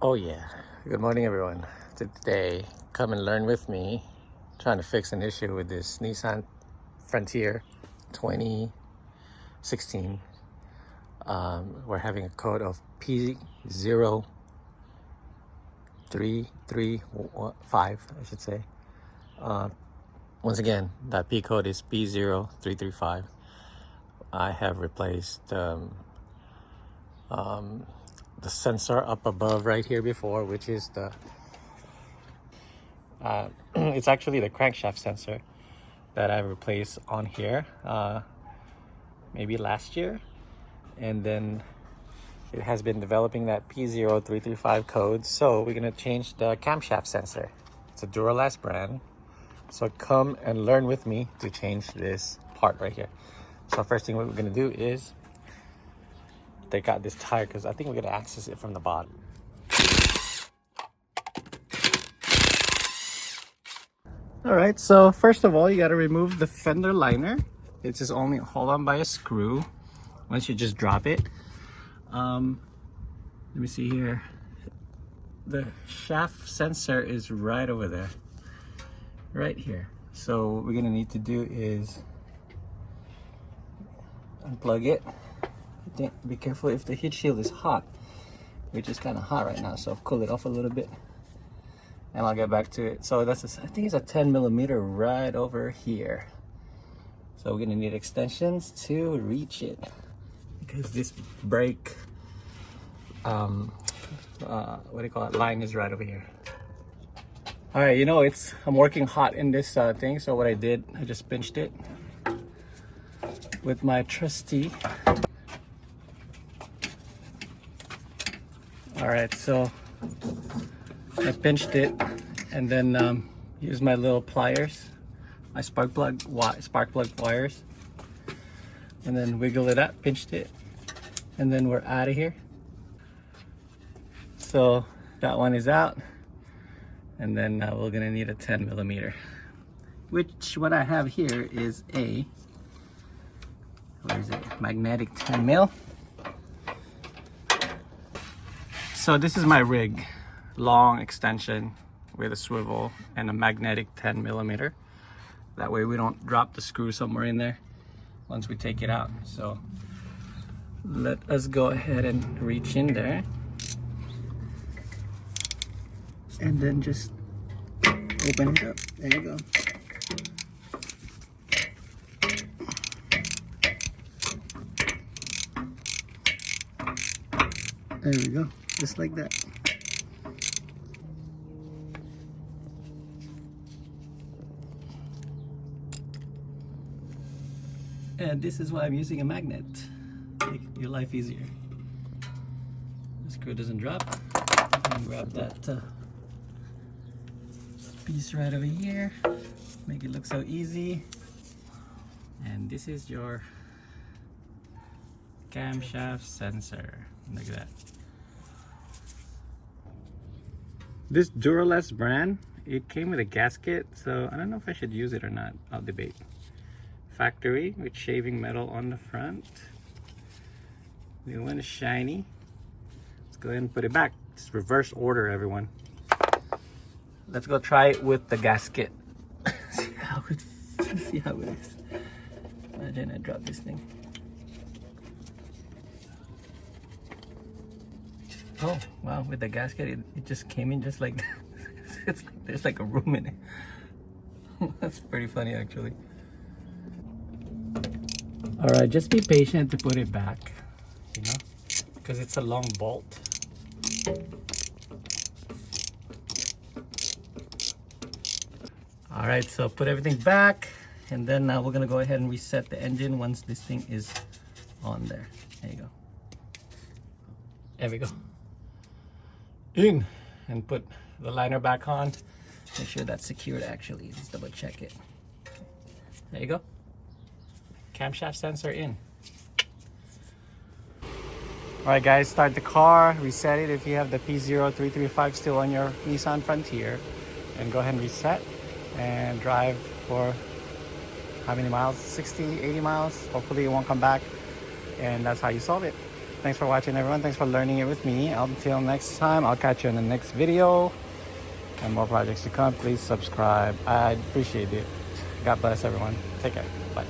Oh yeah, good morning everyone. Today, come and learn with me, trying to fix an issue with this Nissan Frontier 2016. We're having a code of P0335, I should say. Once again, that P code is P0335. I have replaced the sensor up above right here before, which is the it's actually the crankshaft sensor that I replaced on here maybe last year, and then it has been developing that P0335 code, so we're gonna change the camshaft sensor. It's a Duralast brand, so come and learn with me to change this part right here. So first thing what we're gonna do is take out this tire, because I think we're gonna access it from the bottom. All right, so first of all, you got to remove the fender liner. It's just only hold on by a screw. Once you just drop it, let me see here. The shaft sensor is right over there, right here. So what we're gonna need to do is unplug it. Be careful if the heat shield is hot, which is kind of hot right now. So cool it off a little bit, and I'll get back to it. So I think it's a 10 millimeter right over here. So we're gonna need extensions to reach it, because this brake what do you call it, line is right over here. All right, I'm working hot in this thing, so what I did, I just pinched it with my trusty. All right, so I pinched it and then used my little pliers, my spark plug wires, and then wiggle it up, pinched it, and then we're out of here. So that one is out, and then we're gonna need a 10 millimeter, which what I have here is magnetic 10 mil. So this is my rig, long extension with a swivel and a magnetic 10 millimeter. That way we don't drop the screw somewhere in there once we take it out. So let us go ahead and reach in there, and then just open it up. There you go. There we go, just like that. And this is why I'm using a magnet, make your life easier. The screw doesn't drop. You can grab that piece right over here, make it look so easy. And this is your camshaft sensor. Look at that. This Duralast brand, it came with a gasket, so I don't know if I should use it or not. I'll debate. Factory with shaving metal on the front. The one is shiny. Let's go ahead and put it back. It's reverse order, everyone. Let's go try it with the gasket. see how it is. Imagine I drop this thing. Oh wow, with the gasket it just came in just like it's like there's like a room in it. That's pretty funny actually. All right, just be patient to put it back, because it's a long bolt. All right, so put everything back, and then we're gonna go ahead and reset the engine once this thing is on there. There you go. There we go. In, and put the liner back on. Make sure that's secured actually. Let's double check it. There you go. Camshaft sensor in. All right guys, start the car, reset it if you have the P0335 still on your Nissan Frontier, and go ahead and reset and drive for how many miles? 60, 80 miles. Hopefully it won't come back, and that's how you solve it. Thanks for watching, everyone. Thanks for learning it with me. Until next time, I'll catch you in the next video. And more projects to come. Please subscribe. I'd appreciate it. God bless everyone. Take care. Bye.